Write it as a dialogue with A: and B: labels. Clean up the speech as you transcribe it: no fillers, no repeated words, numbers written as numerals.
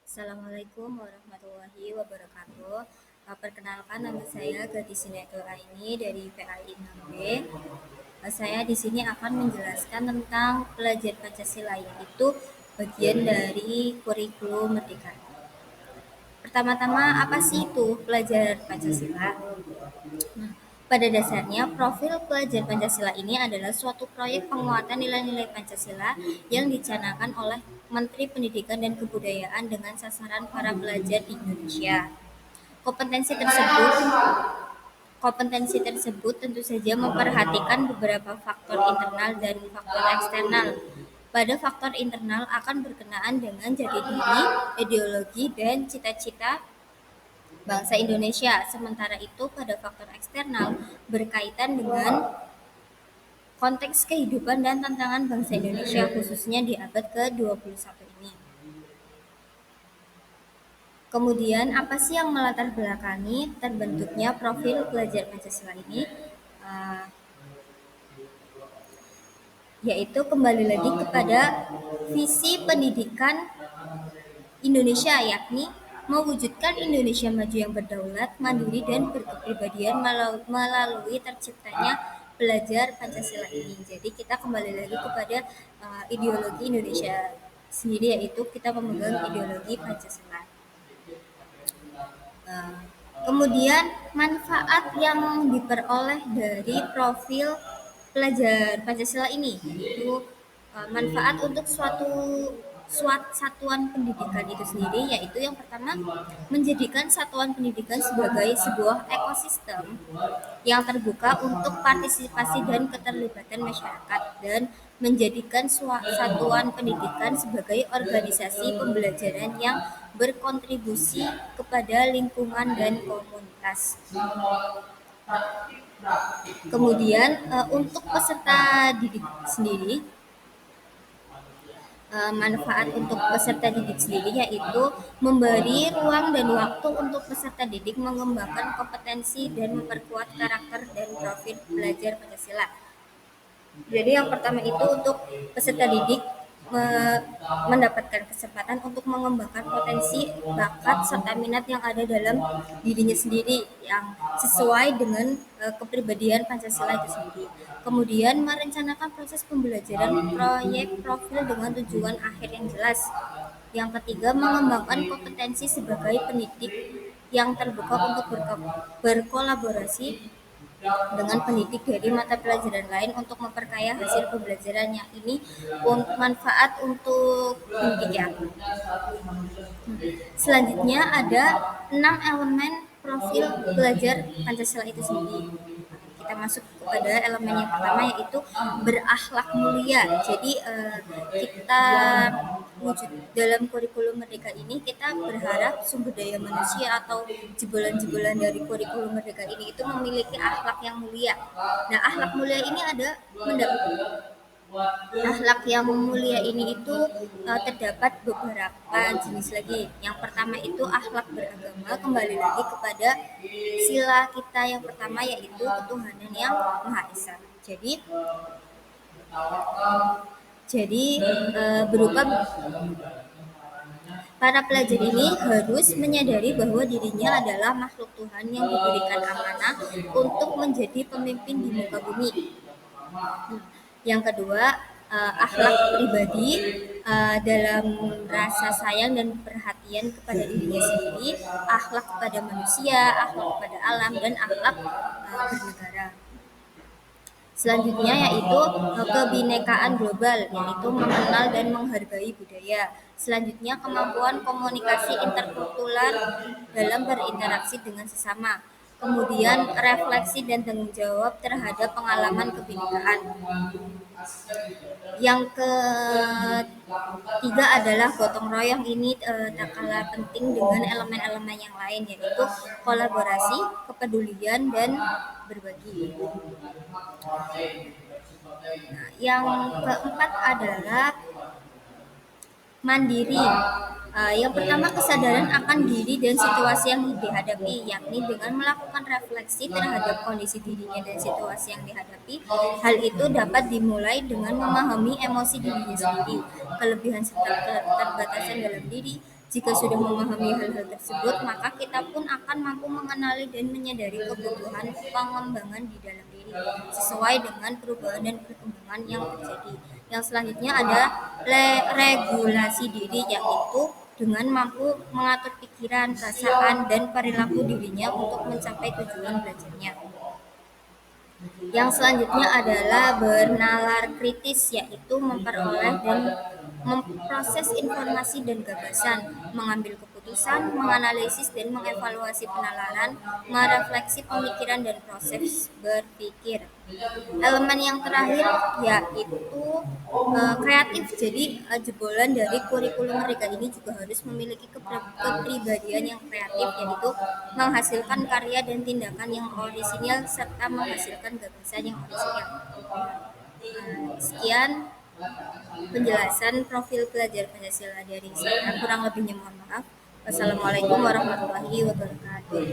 A: Assalamualaikum warahmatullahi wabarakatuh. Perkenalkan nama saya Gadis Sinetul Aini dari PAI 6B. Saya di sini akan menjelaskan tentang pelajar Pancasila, yaitu bagian dari kurikulum Merdeka. Pertama-tama, apa sih itu pelajar Pancasila? Nah, pada dasarnya, profil pelajar Pancasila ini adalah suatu proyek penguatan nilai-nilai Pancasila yang dicanangkan oleh Menteri Pendidikan dan Kebudayaan dengan sasaran para pelajar di Indonesia. Kompetensi tersebut Kompetensi tersebut tentu saja memperhatikan beberapa faktor internal dan faktor eksternal. Pada faktor internal akan berkenaan dengan jati diri, ideologi, dan cita-cita bangsa Indonesia. Sementara itu pada faktor eksternal berkaitan dengan konteks kehidupan dan tantangan bangsa Indonesia khususnya di abad ke-21 ini. Kemudian apa sih yang melatar belakangi terbentuknya profil pelajar Pancasila ini? Uh, Yaitu kembali lagi kepada visi pendidikan Indonesia, yakni mewujudkan Indonesia maju yang berdaulat, mandiri, dan berkepribadian melalui terciptanya pelajar Pancasila ini. Jadi kita kembali lagi kepada ideologi Indonesia sendiri, yaitu kita memegang ideologi Pancasila. Kemudian manfaat yang diperoleh dari profil pelajar Pancasila ini, yaitu manfaat untuk suatu satuan pendidikan itu sendiri, yaitu yang pertama menjadikan satuan pendidikan sebagai sebuah ekosistem yang terbuka untuk partisipasi dan keterlibatan masyarakat, dan menjadikan satuan pendidikan sebagai organisasi pembelajaran yang berkontribusi kepada lingkungan dan komunitas. Kemudian untuk peserta didik sendiri, manfaat untuk peserta didik sendiri yaitu memberi ruang dan waktu untuk peserta didik mengembangkan kompetensi dan memperkuat karakter dan profil belajar Pancasila. Jadi yang pertama itu untuk peserta didik mendapatkan kesempatan untuk mengembangkan potensi, bakat, serta minat yang ada dalam dirinya sendiri yang sesuai dengan kepribadian Pancasila itu sendiri. Kemudian merencanakan proses pembelajaran proyek profil dengan tujuan akhir yang jelas. Yang ketiga, mengembangkan kompetensi sebagai pendidik yang terbuka untuk berkolaborasi dengan pendidik dari mata pelajaran lain untuk memperkaya hasil pembelajaran yang ini manfaat untuk pendidik ya. Selanjutnya ada 6 elemen profil belajar Pancasila itu sendiri. Kita masuk kepada elemen yang pertama, yaitu berakhlak mulia. Jadi kita wujud dalam kurikulum Merdeka ini, kita berharap sumber daya manusia atau jebolan-jebolan dari kurikulum Merdeka ini itu memiliki akhlak yang mulia. Nah, akhlak mulia ini ada akhlak yang mulia ini itu terdapat beberapa jenis lagi. Yang pertama itu akhlak beragama, kembali lagi kepada sila kita yang pertama, yaitu ketuhanan yang Maha Esa. Jadi berupa para pelajar ini harus menyadari bahwa dirinya adalah makhluk Tuhan yang diberikan amanah untuk menjadi pemimpin di muka bumi. Yang kedua, akhlak pribadi dalam rasa sayang dan perhatian kepada dirinya sendiri, akhlak kepada manusia, akhlak kepada alam, dan akhlak bernegara. Selanjutnya yaitu kebinekaan global, yaitu mengenal dan menghargai budaya. Selanjutnya kemampuan komunikasi interkultural dalam berinteraksi dengan sesama. Kemudian refleksi dan tanggung jawab terhadap pengalaman kebinekaan. Yang ketiga adalah gotong royong. Ini tak kalah penting dengan elemen-elemen yang lain, yaitu kolaborasi, kepedulian, dan berbagi. Nah, yang keempat adalah mandiri. Yang pertama, kesadaran akan diri dan situasi yang dihadapi, yakni dengan melakukan refleksi terhadap kondisi dirinya dan situasi yang dihadapi. Hal itu dapat dimulai dengan memahami emosi dirinya sendiri, kelebihan serta keterbatasan dalam diri, Jika sudah memahami hal-hal tersebut, maka kita pun akan mampu mengenali dan menyadari kebutuhan pengembangan di dalam diri sesuai dengan perubahan dan perkembangan yang terjadi. Yang selanjutnya ada regulasi diri, yaitu dengan mampu mengatur pikiran, perasaan, dan perilaku dirinya untuk mencapai tujuan belajarnya. Yang selanjutnya adalah bernalar kritis, yaitu memperoleh dan memproses informasi dan gagasan, mengambil keputusan, menganalisis dan mengevaluasi penalaran, merefleksi pemikiran dan proses berpikir. Elemen yang terakhir yaitu kreatif. Jadi jebolan dari kurikulum mereka ini juga harus memiliki kepribadian yang kreatif, yaitu menghasilkan karya dan tindakan yang orisinil serta menghasilkan gagasan yang orisinil. Sekian penjelasan profil pelajar Pancasila dari saya. Kurang lebihnya mohon maaf. Wassalamualaikum warahmatullahi wabarakatuh.